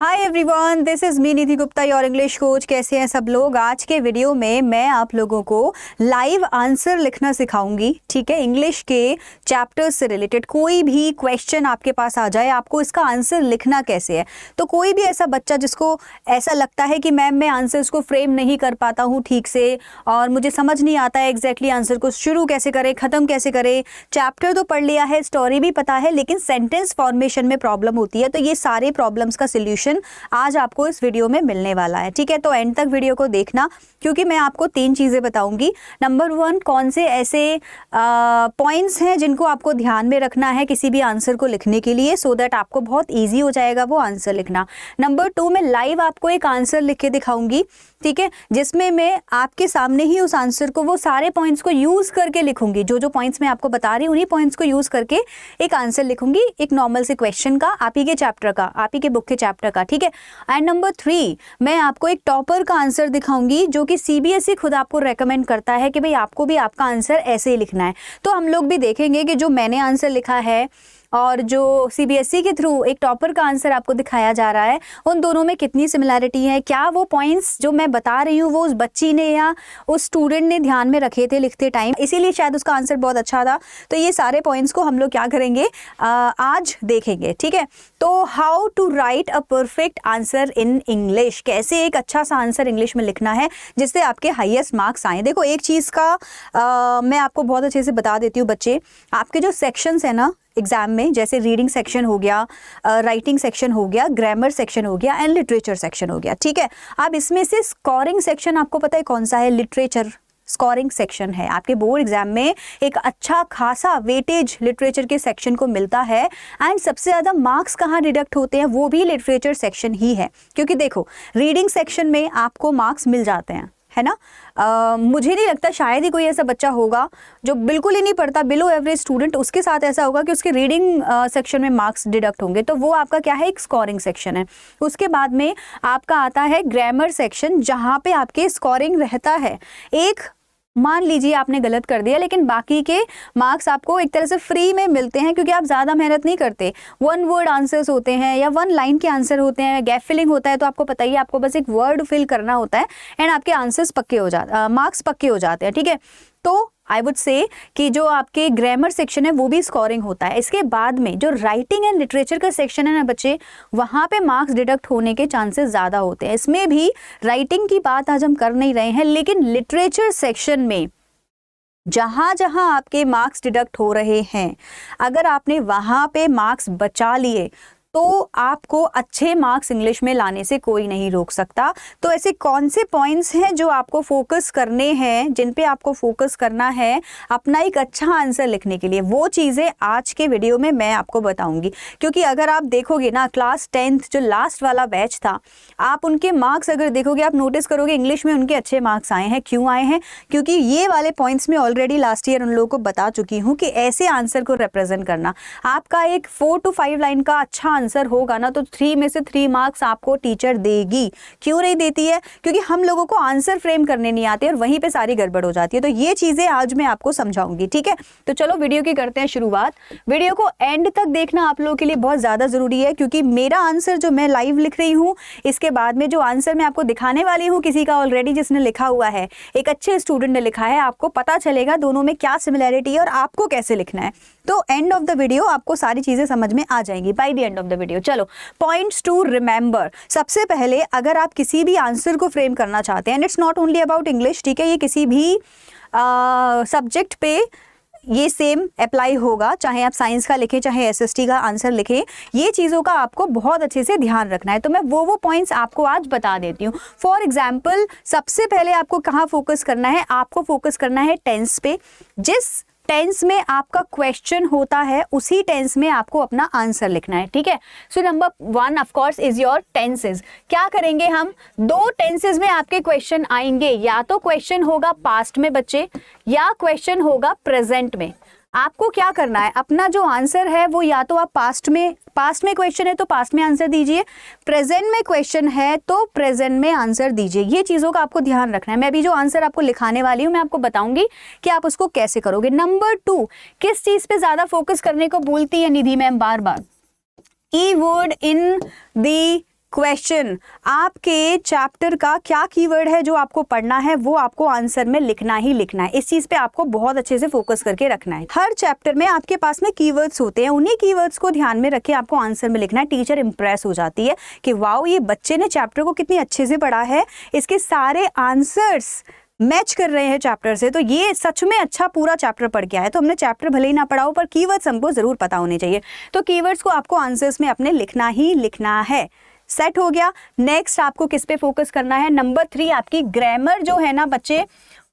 Hi everyone, this is me Nidhi Gupta, your English coach. कैसे हैं सब लोग। आज के वीडियो में मैं आप लोगों को लाइव आंसर लिखना सिखाऊंगी। ठीक है, इंग्लिश के चैप्टर से रिलेटेड कोई भी क्वेश्चन आपके पास आ जाए, आपको इसका आंसर लिखना कैसे है। तो कोई भी ऐसा बच्चा जिसको ऐसा लगता है कि मैम मैं आंसर्स को फ्रेम नहीं कर पाता हूँ ठीक से और मुझे समझ नहीं आता है एग्जैक्टली आंसर को शुरू कैसे करें, ख़त्म कैसे करें, चैप्टर तो पढ़ लिया है, स्टोरी भी पता है, लेकिन सेंटेंस फॉर्मेशन में प्रॉब्लम होती है। तो ये सारे प्रॉब्लम्स का सोल्यूशन आज आपको इस वीडियो में मिलने वाला है। ठीक है, तो एंड तक वीडियो को देखना, क्योंकि मैं आपको 3 चीज़ें बताऊंगी। नंबर 1, कौन से ऐसे पॉइंट्स हैं जिनको आपको ध्यान में रखना है किसी भी आंसर को लिखने के लिए, सो दैट आपको बहुत ईजी हो जाएगा वो आंसर लिखना। नंबर 2, मैं लाइव आपको एक आंसर लिख के दिखाऊंगी, ठीक है, जिसमें मैं आपके सामने ही उस आंसर को, वो सारे पॉइंट्स को यूज करके लिखूंगी। जो पॉइंट्स मैं आपको बता रही हूँ उन्हीं पॉइंट्स को यूज करके एक आंसर लिखूंगी, एक नॉर्मल से क्वेश्चन का, आप ही के चैप्टर का, आप ही के बुक के चैप्टर का। ठीक है, एंड नंबर 3, मैं आपको एक टॉपर का आंसर दिखाऊंगी जो कि सीबीएसई खुद आपको रेकमेंड करता है कि भाई आपको भी आपका आंसर ऐसे ही लिखना है। तो हम लोग भी देखेंगे कि जो मैंने आंसर लिखा है और जो सीबीएसई के थ्रू एक टॉपर का आंसर आपको दिखाया जा रहा है, उन दोनों में कितनी सिमिलैरिटी है, क्या वो पॉइंट्स जो मैं बता रही हूँ वो उस बच्ची ने या उस स्टूडेंट ने ध्यान में रखे थे लिखते टाइम, इसीलिए शायद उसका आंसर बहुत अच्छा था। तो ये सारे पॉइंट्स को हम लोग क्या करेंगे, आज देखेंगे। ठीक है, तो how to write a perfect answer in English, कैसे एक अच्छा सा आंसर इंग्लिश में लिखना है जिससे आपके हाईएस्ट मार्क्स आए। देखो, एक चीज़ का मैं आपको बहुत अच्छे से बता देती हूँ बच्चे, आपके जो सेक्शंस है ना एग्जाम में, जैसे रीडिंग सेक्शन हो गया, राइटिंग सेक्शन हो गया, ग्रामर सेक्शन हो गया एंड लिटरेचर सेक्शन हो गया। ठीक है, अब इसमें से स्कोरिंग सेक्शन आपको पता है कौन सा है, लिटरेचर स्कोरिंग सेक्शन है। आपके बोर्ड एग्जाम में एक अच्छा खासा वेटेज लिटरेचर के सेक्शन को मिलता है एंड सबसे ज़्यादा मार्क्स कहाँ डिडक्ट होते हैं, वो भी लिटरेचर सेक्शन ही है। क्योंकि देखो, रीडिंग सेक्शन में आपको मार्क्स मिल जाते हैं, है ना। मुझे नहीं लगता शायद ही कोई ऐसा बच्चा होगा जो बिल्कुल ही नहीं पढ़ता, बिलो एवरेज स्टूडेंट, उसके साथ ऐसा होगा कि उसके रीडिंग सेक्शन में मार्क्स डिडक्ट होंगे। तो वो आपका क्या है, एक स्कोरिंग सेक्शन है। उसके बाद में आपका आता है ग्रामर सेक्शन, जहाँ पे आपके स्कोरिंग रहता है। एक मान लीजिए आपने गलत कर दिया, लेकिन बाकी के मार्क्स आपको एक तरह से फ्री में मिलते हैं क्योंकि आप ज़्यादा मेहनत नहीं करते। 1 वर्ड आंसर्स होते हैं या 1 लाइन के आंसर होते हैं, गैप फिलिंग होता है, तो आपको पता ही है, आपको बस एक वर्ड फिल करना होता है एंड आपके आंसर्स पक्के हो जाते, मार्क्स पक्के हो जाते हैं। ठीक है, तो आई वुड से कि जो आपके ग्रामर सेक्शन है वो भी स्कोरिंग होता है। इसके बाद में जो राइटिंग एंड लिटरेचर का सेक्शन है ना बच्चे, वहाँ पे मार्क्स डिडक्ट होने के चांसेस ज़्यादा होते हैं। इसमें भी राइटिंग की बात आज हम कर नहीं रहे हैं, लेकिन लिटरेचर सेक्शन में जहाँ जहाँ आपके मार्क्स डिडक्ट हो रहे हैं, अगर आपने वहाँ पे मार्क्स बचा लिए तो आपको अच्छे मार्क्स इंग्लिश में लाने से कोई नहीं रोक सकता। तो ऐसे कौन से पॉइंट्स हैं जो आपको फोकस करने हैं, जिन पे आपको फोकस करना है अपना एक अच्छा आंसर लिखने के लिए, वो चीज़ें आज के वीडियो में मैं आपको बताऊंगी। क्योंकि अगर आप देखोगे ना, क्लास 10th जो लास्ट वाला बैच था, आप उनके मार्क्स अगर देखोगे, आप नोटिस करोगे इंग्लिश में उनके अच्छे मार्क्स आए हैं। क्यों आए हैं? क्योंकि ये वाले पॉइंट्स में ऑलरेडी लास्ट ईयर उन लोगों को बता चुकी हूँ कि ऐसे आंसर को रिप्रेजेंट करना। आपका एक 4 to 5 लाइन का अच्छा आंसर होगा ना, तो 3 में से 3 मार्क्स आपको टीचर देगी। क्यों नहीं देती है? क्योंकि हम लोगों को आंसर फ्रेम करने नहीं आते और वहीं पे सारी गड़बड़ हो जाती है। तो ये चीजें आज मैं आपको समझाऊंगी। ठीक है, तो चलो वीडियो की करते हैं शुरुआत। वीडियो को एंड तक देखना आप लोगों के लिए बहुत ज्यादा जरूरी है, क्योंकि मेरा आंसर जो मैं लाइव लिख रही हूँ, इसके बाद में जो आंसर मैं आपको दिखाने वाली हूँ किसी का ऑलरेडी जिसने लिखा हुआ है, एक अच्छे स्टूडेंट ने लिखा है, आपको पता चलेगा दोनों में क्या सिमिलैरिटी है और आपको कैसे लिखना है। तो एंड ऑफ द वीडियो आपको सारी चीजें समझ में आ जाएंगी by the end of the video. चलो, पॉइंट्स टू रिमेंबर। सबसे पहले अगर आप किसी भी आंसर को फ्रेम करना चाहते हैं, and it's not only about English, ठीक है, ये किसी भी सब्जेक्ट पे ये सेम अप्लाई होगा, चाहे आप साइंस का लिखें चाहे एसएसटी का आंसर लिखें, ये चीज़ों का आपको बहुत अच्छे से ध्यान रखना है। तो मैं वो पॉइंट्स आपको आज बता देती हूँ। फॉर एग्जाम्पल, सबसे पहले आपको कहाँ फोकस करना है, आपको फोकस करना है टेंस पे। जिस टेंस में आपका क्वेश्चन होता है उसी टेंस में आपको अपना आंसर लिखना है। ठीक है, so number 1 of course is your tenses. क्या करेंगे हम, 2 टेंसेस में आपके क्वेश्चन आएंगे, या तो क्वेश्चन होगा पास्ट में बच्चे, या क्वेश्चन होगा प्रेजेंट में। आपको क्या करना है, अपना जो आंसर है वो या तो आप पास्ट में क्वेश्चन है तो पास्ट में आंसर दीजिए, प्रेजेंट में क्वेश्चन है तो प्रेजेंट में आंसर दीजिए। ये चीज़ों का आपको ध्यान रखना है। मैं भी जो आंसर आपको लिखाने वाली हूँ मैं आपको बताऊंगी कि आप उसको कैसे करोगे। नंबर 2, किस चीज़ पे ज़्यादा फोकस करने को बोलती है निधि मैम बार बार? कीवर्ड इन दी क्वेश्चन, आपके चैप्टर का क्या कीवर्ड है जो आपको पढ़ना है, वो आपको आंसर में लिखना ही लिखना है। इस चीज पे आपको बहुत अच्छे से फोकस करके रखना है। हर चैप्टर में आपके पास में कीवर्ड्स होते हैं, उन्हीं कीवर्ड्स को ध्यान में रखे आपको आंसर में लिखना है। टीचर इंप्रेस हो जाती है कि वाओ, ये बच्चे ने चैप्टर को कितनी अच्छे से पढ़ा है, इसके सारे आंसर्स मैच कर रहे हैं चैप्टर से, तो ये सच में अच्छा पूरा चैप्टर पढ़ के आया। तो हमने चैप्टर भले ही ना पढ़ा हो, पर कीवर्ड्स हमको जरूर पता होने चाहिए। तो कीवर्ड्स को आपको आंसर्स में अपने लिखना ही लिखना है। सेट हो गया। नेक्स्ट आपको किस पे फोकस करना है? नंबर 3, आपकी ग्रामर जो है ना बच्चे,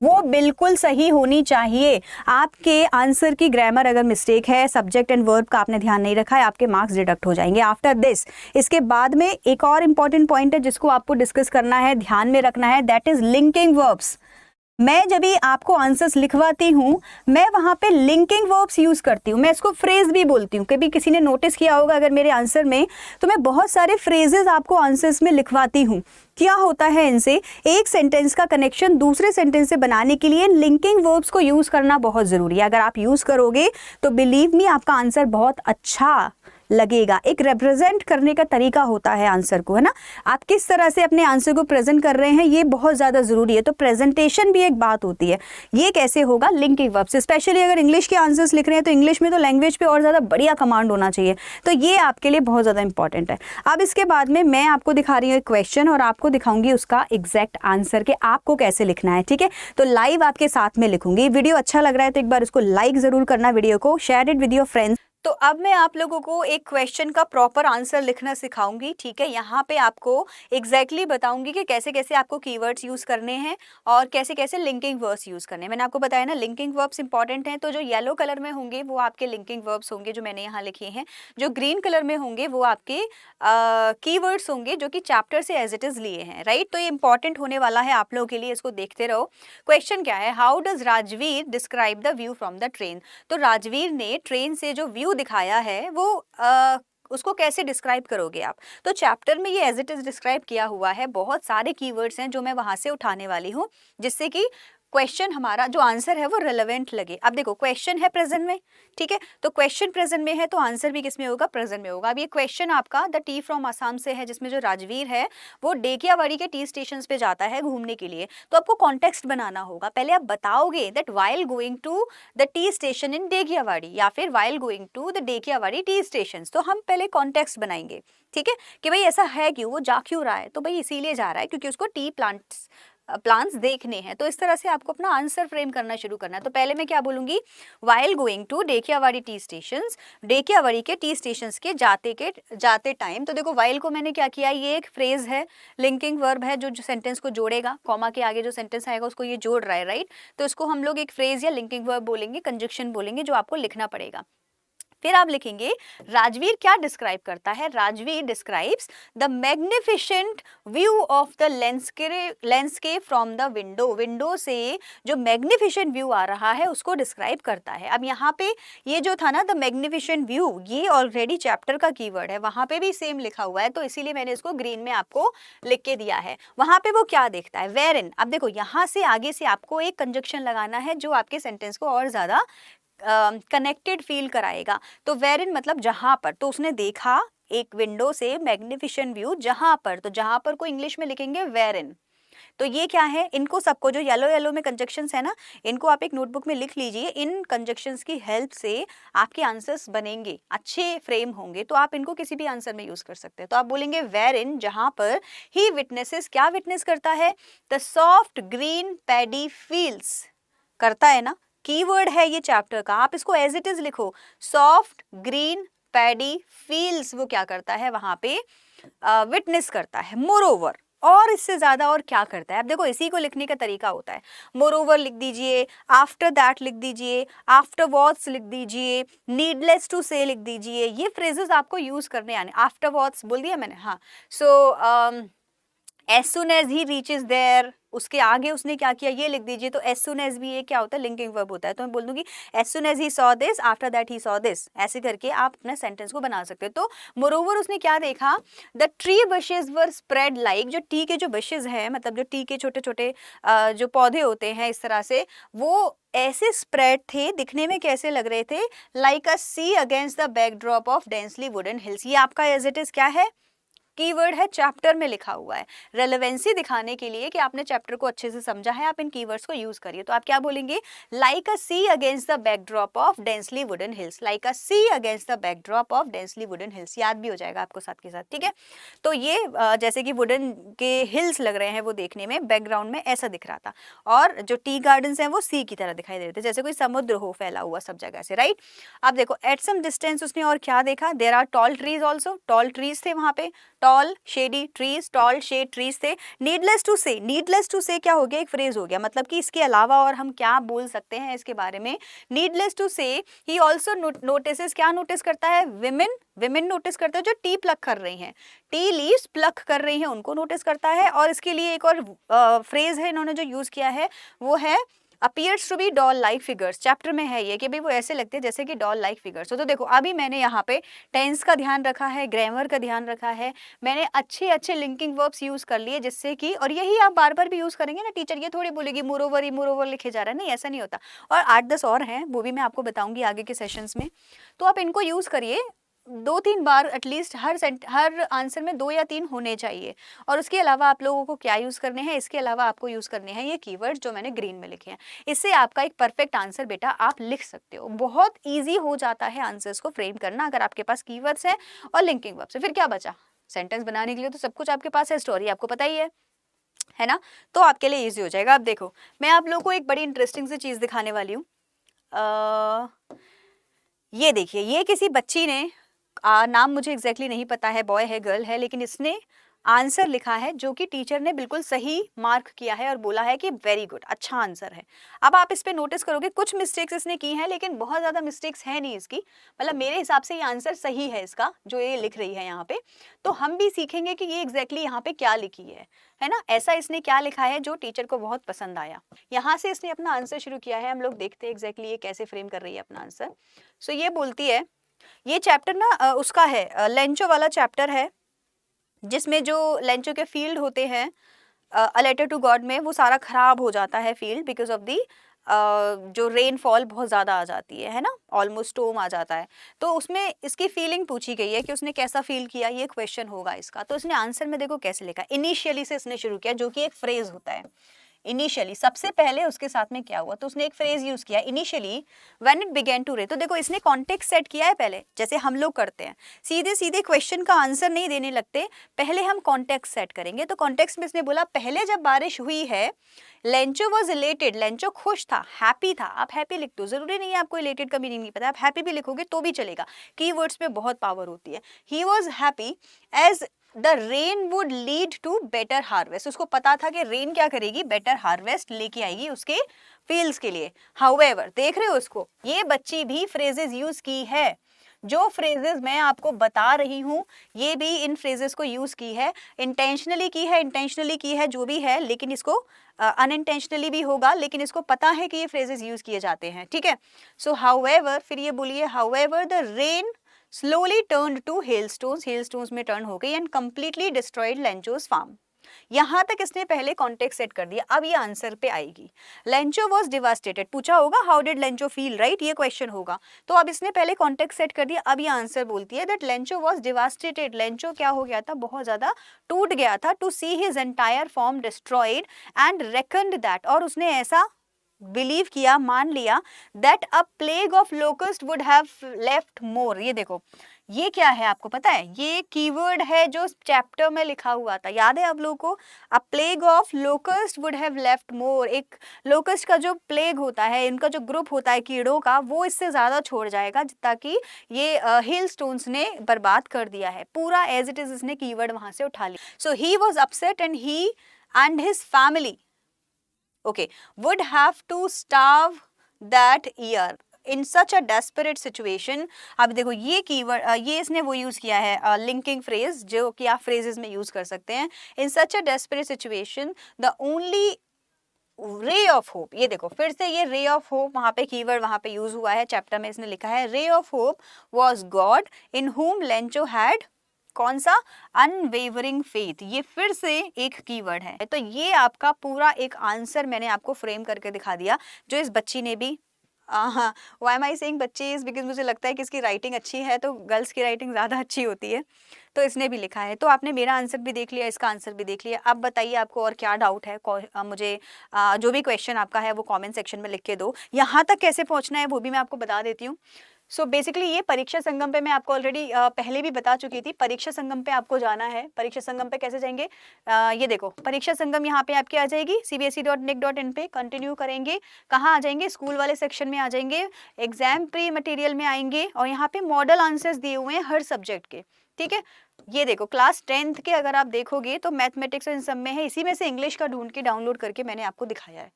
वो बिल्कुल सही होनी चाहिए। आपके आंसर की ग्रामर अगर मिस्टेक है, सब्जेक्ट एंड वर्ब का आपने ध्यान नहीं रखा है, आपके मार्क्स डिडक्ट हो जाएंगे। आफ्टर दिस, इसके बाद में एक और इंपॉर्टेंट पॉइंट है जिसको आपको डिस्कस करना है, ध्यान में रखना है, दैट इज लिंकिंग वर्ब्स। मैं जब भी आपको आंसर्स लिखवाती हूँ, मैं वहां पे लिंकिंग वर्ब्स यूज करती हूँ। मैं इसको फ्रेज भी बोलती हूँ। कभी किसी ने नोटिस किया होगा अगर मेरे आंसर में, तो मैं बहुत सारे फ्रेजेस आपको आंसर्स में लिखवाती हूँ। क्या होता है इनसे? एक सेंटेंस का कनेक्शन दूसरे सेंटेंस से बनाने के लिए लिंकिंग वर्ब्स को यूज करना बहुत जरूरी है। अगर आप यूज करोगे तो बिलीव मी, आपका आंसर बहुत अच्छा लगेगा। एक रिप्रेजेंट करने का तरीका होता है आंसर को, है ना। आप किस तरह से अपने आंसर को प्रेजेंट कर रहे हैं, ये बहुत ज्यादा जरूरी है। तो प्रेजेंटेशन भी एक बात होती है। ये कैसे होगा? Linking verbs. स्पेशली अगर इंग्लिश के आंसर्स लिख रहे हैं तो इंग्लिश में तो लैंग्वेज पे और ज्यादा बढ़िया कमांड होना चाहिए। तो ये आपके लिए बहुत ज्यादा इंपॉर्टेंट है। अब इसके बाद में मैं आपको दिखा रही हूँ एक क्वेश्चन और आपको दिखाऊंगी उसका एग्जैक्ट आंसर के आपको कैसे लिखना है, ठीक है। तो लाइव आपके साथ में लिखूंगी। वीडियो अच्छा लग रहा है तो एक बार इसको लाइक जरूर करना, वीडियो को share it with your friends. तो अब मैं आप लोगों को एक क्वेश्चन का प्रॉपर आंसर लिखना सिखाऊंगी, ठीक है। यहाँ पे आपको एग्जैक्टली बताऊंगी कि कैसे कैसे आपको कीवर्ड्स यूज करने हैं और कैसे कैसे लिंकिंग वर्ब्स यूज करने हैं। मैंने आपको बताया ना, लिंकिंग वर्ब्स इंपॉर्टेंट हैं। तो जो येलो कलर में होंगे वो आपके लिंकिंग वर्ब्स होंगे जो मैंने यहाँ लिखे हैं। जो ग्रीन कलर में होंगे वो आपके कीवर्ड्स होंगे जो कि चैप्टर से एज इट इज लिए हैं, राइट। तो ये इंपॉर्टेंट होने वाला है आप लोगों के लिए, इसको देखते रहो। क्वेश्चन क्या है? How does Rajveer describe the view from the train. तो राजवीर ने ट्रेन से जो व्यू दिखाया है वो उसको कैसे डिस्क्राइब करोगे आप? तो चैप्टर में ये एज इट इज डिस्क्राइब किया हुआ है। बहुत सारे कीवर्ड्स हैं जो मैं वहां से उठाने वाली हूँ, जिससे कि क्वेश्चन हमारा जो आंसर है वो रिलेवेंट लगे। अब देखो, क्वेश्चन है प्रेजेंट में, ठीक है। तो क्वेश्चन प्रेजेंट में है तो आंसर भी किस में होगा? प्रेजेंट में होगा। अब ये क्वेश्चन आपका द टी फ्रॉम आसाम से है, जिसमें जो राजवीर है वो डेकियावाड़ी के टी स्टेशन पे जाता है घूमने के लिए। तो आपको कॉन्टेक्स्ट बनाना होगा। पहले आप बताओगे that while going to the tea station in Dekiyawadi, या फिर while going to the Dekiyawadi tea station. तो हम पहले कॉन्टेक्स्ट बनाएंगे, ठीक है, कि भाई ऐसा है क्यों, वो जा क्यों रहा है। तो भाई इसीलिए जा रहा है क्योंकि उसको टी प्लांट्स देखने हैं। तो इस तरह से आपको अपना आंसर फ्रेम करना शुरू करना है। तो पहले मैं क्या बोलूंगी? While going to Dekiyawadi tea stations, Dekiyawadi के टी स्टेशंस के जाते टाइम। तो देखो, वाइल को मैंने क्या किया, ये एक फ्रेज है, लिंकिंग वर्ब है जो सेंटेंस को जोड़ेगा। कॉमा के आगे जो सेंटेंस आएगा उसको ये जोड़ रहा है, राइट। तो इसको हम लोग एक फ्रेज या लिंकिंग वर्ब बोलेंगे, कंजक्शन बोलेंगे, जो आपको लिखना पड़ेगा। फिर आप लिखेंगे राजवीर क्या डिस्क्राइब करता है? Rajveer describes the magnificent view of the landscape from the window. Window से जो मैग्निफिसेंट व्यू आ रहा है उसको डिस्क्राइब करता है। अब यहाँ पे ये जो था ना, द मैग्निफिसेंट व्यू, ये ऑलरेडी चैप्टर का कीवर्ड है, वहां पे भी सेम लिखा हुआ है, तो इसीलिए मैंने इसको ग्रीन में आपको लिख के दिया है। वहां पे वो क्या देखता है? वेयर इन। अब देखो, यहाँ से आगे से आपको एक कंजक्शन लगाना है जो आपके सेंटेंस को और ज्यादा कनेक्टेड फील कराएगा। तो वेयर इन मतलब जहां पर। तो उसने देखा एक विंडो से मैग्निफिसेंट व्यू जहां पर। तो जहां पर को इंग्लिश में लिखेंगे वेयर इन। तो ये क्या है? इनको सबको, जो येलो येलो में कंजक्शंस है ना, इनको आप एक नोटबुक में लिख लीजिए। इन कंजक्शंस की हेल्प से आपके आंसर्स बनेंगे, अच्छे फ्रेम होंगे। तो आप इनको किसी भी आंसर में यूज कर सकते हैं। तो आप बोलेंगे वेयर इन, जहां पर ही विटनेसेस, क्या विटनेस करता है? The soft green paddy fields, करता है ना, कीवर्ड है ये चैप्टर का। आप इसको एज इट इज लिखो, सॉफ्ट ग्रीन पैडी फील्ड्स। वो क्या करता है? वहां पे विटनेस करता है। मोरओवर, और इससे ज्यादा और क्या करता है? अब देखो, इसी को लिखने का तरीका होता है। मोरओवर लिख दीजिए, आफ्टर दैट लिख दीजिए, आफ्टरवर्ड्स लिख दीजिए, नीडलेस टू से लिख दीजिए। ये फ्रेजेस आपको यूज करने आने। आफ्टरवर्ड्स बोल दिया मैंने, हाँ। So as soon as he reaches there, उसके आगे उसने क्या किया, ये लिख दीजिए। तो एज सुन एज भी ये क्या होता है? लिंकिंग वर्ब होता है। तो मैं बोल दूंगी as soon as he saw this, after that he saw this. ऐसे करके आप अपने सेंटेंस को बना सकते हो। तो मोरोवर उसने क्या देखा? The tree bushes were spread like, जो टी के जो बशेज हैं, मतलब जो टी के छोटे छोटे जो पौधे होते हैं इस तरह से, वो ऐसे स्प्रेड थे, दिखने में कैसे लग रहे थे? Like a sea against the backdrop of densely wooden hills. ये आपका एज इट इज क्या है? कीवर्ड है, चैप्टर में लिखा हुआ है। रेलेवेंसी दिखाने के लिए कि आपने चैप्टर को अच्छे से समझा है, आप इन कीवर्ड्स को यूज करिए। तो आप क्या बोलेंगे, like a sea against the backdrop of densely wooden hills, like a sea against the backdrop of densely wooden hills, याद भी हो जाएगा आपको साथ के साथ, ठीक है। तो ये जैसे कि वुडन के हिल्स लग रहे हैं वो देखने में, बैकग्राउंड में ऐसा दिख रहा था, और जो टी गार्डन्स हैं वो सी की तरह दिखाई दे रहे थे, जैसे कोई समुद्र हो फैला हुआ सब जगह से, राइट। अब देखो एट सम डिस्टेंस उसने और क्या देखा, there are tall trees also, tall trees थे वहां पे, tall shady trees, tall shade trees थे। Needless to say, needless to say क्या हो गया, एक फ्रेज हो गया, मतलब कि इसके अलावा और हम क्या बोल सकते हैं इसके बारे में। नीडलेस टू से ही ऑल्सो नोटिस, क्या नोटिस करता है, विमेन, विमेन नोटिस करता है जो टी प्लक कर रही हैं, टी लीव्स प्लक कर रही हैं, उनको नोटिस करता है। और इसके लिए एक और फ्रेज है इन्होंने जो यूज किया है, वो है appears to be doll like figures। Chapter में है ये कि भाई वो ऐसे लगते हैं जैसे कि डॉल लाइक फिगर्स हो। तो देखो अभी मैंने यहाँ पे टेंस का ध्यान रखा है, ग्रामर का ध्यान रखा है, मैंने अच्छे अच्छे लिंकिंग वर्ब्स यूज कर लिए, जिससे कि, और यही आप बार बार भी यूज करेंगे ना, टीचर ये थोड़ी बोलेगी मोरोवर लिखे जा रहा है, नहीं ऐसा नहीं होता। और 8-10 और हैं, वो भी मैं आपको बताऊंगी आगे के सेशंस में। तो आप इनको यूज करिए 2-3 बार एटलीस्ट, हर आंसर में 2 या 3 होने चाहिए। और उसके अलावा आप लोगों को क्या यूज करने हैं, इसके अलावा आपको यूज करने हैं ये कीवर्ड्स जो मैंने ग्रीन में लिखे हैं। इससे आपका एक परफेक्ट आंसर बेटा आप लिख सकते हो। बहुत ईजी हो जाता है आंसर्स को फ्रेम करना अगर आपके पास कीवर्ड्स हैं और लिंकिंग वर्ब्स। फिर क्या बचा, सेंटेंस बनाने के लिए तो सब कुछ आपके पास है, स्टोरी आपको पता ही है ना, तो आपके लिए ईजी हो जाएगा। अब देखो मैं आप लोगों को एक बड़ी इंटरेस्टिंग सी चीज दिखाने वाली हूँ। ये देखिए, ये किसी बच्ची ने, नाम मुझे एग्जैक्टली नहीं पता है, बॉय है गर्ल है, लेकिन इसने आंसर लिखा है जो कि टीचर ने बिल्कुल सही मार्क किया है और बोला है कि वेरी गुड, अच्छा आंसर है। अब आप इस पे नोटिस करोगे कुछ मिस्टेक्स इसने की हैं, लेकिन बहुत ज़्यादा मिस्टेक्स है नहीं इसकी, मतलब मेरे हिसाब से ये आंसर सही है इसका जो ये लिख रही है यहाँ पे। तो हम भी सीखेंगे कि ये एग्जैक्टली यहाँ पे क्या लिखी है ना, ऐसा इसने क्या लिखा है जो टीचर को बहुत पसंद आया। यहाँ से इसने अपना आंसर शुरू किया है, हम लोग देखते हैं एग्जैक्टली ये कैसे फ्रेम कर रही है अपना आंसर। सो ये बोलती है, ये चैप्टर ना उसका है, लेंचो वाला चैप्टर है, जिसमें जो लेंचो के फील्ड होते हैं अ लेटर टू गॉड में, वो सारा खराब हो जाता है फील्ड बिकॉज ऑफ दी जो रेनफॉल बहुत ज़्यादा आ जाती है ना, ऑलमोस्ट स्टॉर्म आ जाता है। तो उसमें इसकी फीलिंग पूछी गई है कि उसने कैसा फील किया, ये क्वेश्चन होगा इसका। तो इसने आंसर में देखो कैसे लिखा, इनिशियली से इसने शुरू किया, जो कि एक फ्रेज होता है। इनिशियली सबसे पहले उसके साथ में क्या हुआ, तो उसने एक फ्रेज यूज किया, initially when it began to rain. तो देखो इसने कॉन्टेक्स्ट सेट किया है पहले, जैसे हम लोग करते हैं, सीधे सीधे क्वेश्चन का आंसर नहीं देने लगते, पहले हम कॉन्टेक्स्ट सेट करेंगे। तो कॉन्टेक्स्ट में इसने बोला पहले जब बारिश हुई है, लेंचो वॉज इलेटेड, लेंचो खुश था, हैप्पी था। आप हैप्पी लिख दो, जरूरी नहीं है आपको इलेटेड का मीनिंग नहीं पता, आप हैप्पी भी लिखोगे तो भी चलेगा, कीवर्ड्स में बहुत पावर होती है। He was happy as the rain would lead to better harvest, उसको पता था कि रेन क्या करेगी, बेटर हार्वेस्ट लेके आएगी उसके फील्ड्स के लिए। हाउएवर, देख रहे हो उसको, ये बच्ची भी फ्रेजेस यूज की है, जो फ्रेजेस मैं आपको बता रही हूँ ये भी इन फ्रेजेस को यूज की है, इंटेंशनली की है जो भी है, लेकिन इसको अनइंटेंशनली भी होगा, लेकिन इसको पता है कि ये फ्रेजेस यूज किए जाते हैं, ठीक है। सो हाउएवर, फिर ये बोलिए, however the rain slowly turned to hailstones, hailstones में टर्न हो गई एंड completely destroyed लेंचोस फार्म। यहाँ तक इसने पहले कॉन्टेक्स्ट सेट कर दिया, अब ये आंसर पे आएगी। लेंचो वॉज डिवास्टेटेड, पूछा होगा how did Lencho feel, right, ये क्वेश्चन होगा। तो अब इसने पहले कॉन्टेक्स्ट सेट कर दिया, अब ये आंसर बोलती है that Lencho was devastated, Lencho क्या हो गया था, बहुत ज्यादा टूट गया था, to see his entire farm destroyed and reckoned that, और उसने ऐसा बिलीव किया, मान लिया, that a plague of locust would have left more. ये देखो ये क्या है आपको पता है, ये कीवर्ड है जो चैप्टर में लिखा हुआ था, याद है आप लोगों को, अ plague of locust would have left मोर। एक लोकस्ट का जो प्लेग होता है, इनका जो ग्रुप होता है कीड़ों का, वो इससे ज्यादा छोड़ जाएगा जितना कि ये हिल स्टोन्स ने बर्बाद कर दिया है। पूरा एज इट इज इसने कीवर्ड वहां से उठा लिया। So he was upset and he and his family would have to starve that year in such a desperate situation। अब देखो ये कीवर्ड, ये इसने वो यूज किया है लिंकिंग फ्रेज, जो कि आप फ्रेजेस में यूज कर सकते हैं। in such a desperate situation the only ray of hope, ये देखो फिर से ये रे ऑफ होप वहां पे कीवर्ड वहां पे यूज हुआ है, चैप्टर में इसने लिखा है ray of hope was God in whom Lencho had, कौन सा, अनवेवरिंग फेथ। ये फिर से एक कीवर्ड है। तो ये आपका पूरा एक आंसर मैंने आपको फ्रेम करके दिखा दिया, जो इस बच्ची ने भी हाँ, व्हाई एम आई सेइंग बच्ची इज़ बिकॉज़ मुझे लगता है कि इसकी राइटिंग अच्छी है, तो गर्ल्स की राइटिंग ज़्यादा अच्छी होती है, तो इसने भी लिखा है। तो आपने मेरा आंसर भी देख लिया, इसका आंसर भी देख लिया। अब बताइए आपको और क्या डाउट है? मुझे जो भी क्वेश्चन आपका है वो कमेंट सेक्शन में लिख के दो। यहाँ तक कैसे पहुँचना है वो भी मैं आपको बता देती हूँ। सो बेसिकली ये परीक्षा संगम पे मैं आपको ऑलरेडी पहले भी बता चुकी थी। परीक्षा संगम पे आपको जाना है। परीक्षा संगम पे कैसे जाएंगे? ये देखो, परीक्षा संगम यहाँ पे आपकी आ जाएगी cbse.nic.in पे। कंटिन्यू करेंगे, कहाँ आ जाएंगे? स्कूल वाले सेक्शन में आ जाएंगे, एग्जाम प्री मटेरियल में आएंगे और यहाँ पे मॉडल आंसर्स दिए हुए हैं हर सब्जेक्ट के। ठीक है, ये देखो क्लास 10th के अगर आप देखोगे तो मैथमेटिक्स इन सब में है, इसी में से इंग्लिश का ढूंढ के डाउनलोड करके मैंने आपको दिखाया है।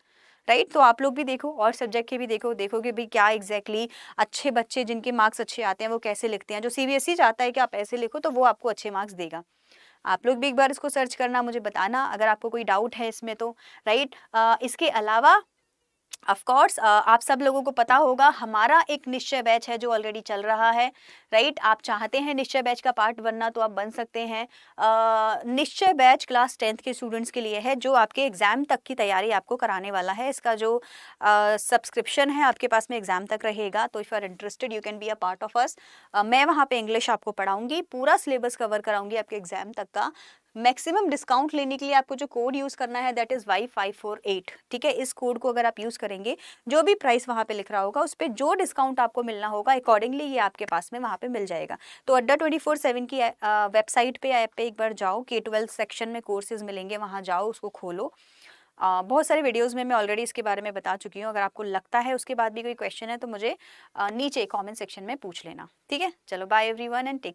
राइट, तो आप लोग भी देखो और सब्जेक्ट के भी देखो, देखोगे भी क्या एग्जैक्टली अच्छे बच्चे जिनके मार्क्स अच्छे आते हैं वो कैसे लिखते हैं। जो सीबीएसई चाहता है कि आप ऐसे लिखो तो वो आपको अच्छे मार्क्स देगा। आप लोग भी एक बार इसको सर्च करना, मुझे बताना अगर आपको कोई डाउट है इसमें तो। राइट, इसके अलावा ऑफ कोर्स आप सब लोगों को पता होगा हमारा एक निश्चय बैच है जो ऑलरेडी चल रहा है। राइट, आप चाहते हैं निश्चय बैच का पार्ट बनना तो आप बन सकते हैं। निश्चय बैच क्लास 10th के स्टूडेंट्स के लिए है जो आपके एग्जाम तक की तैयारी आपको कराने वाला है। इसका जो सब्सक्रिप्शन है आपके पास में एग्जाम तक रहेगा, तो if you are interested you can be a part of us. मैं वहाँ पे इंग्लिश आपको पढ़ाऊंगी, पूरा सिलेबस कवर कराऊंगी आपके एग्जाम तक का। मैक्सिमम डिस्काउंट लेने के लिए आपको जो कोड यूज़ करना है दैट इज़ Y548। ठीक है, इस कोड को अगर आप यूज़ करेंगे, जो भी प्राइस वहाँ पे लिख रहा होगा उस पर जो डिस्काउंट आपको मिलना होगा अकॉर्डिंगली ये आपके पास में वहाँ पे मिल जाएगा। तो अड्डा 24/7 की वेबसाइट पे, ऐप पे एक बार जाओ, K12 सेक्शन में कोर्सेज मिलेंगे, वहाँ जाओ, उसको खोलो। बहुत सारे वीडियोस में मैं ऑलरेडी इसके बारे में बता चुकी हूँ। अगर आपको लगता है उसके बाद भी कोई क्वेश्चन है तो मुझे नीचे कमेंट सेक्शन में पूछ लेना। ठीक है, चलो bye everyone and take care.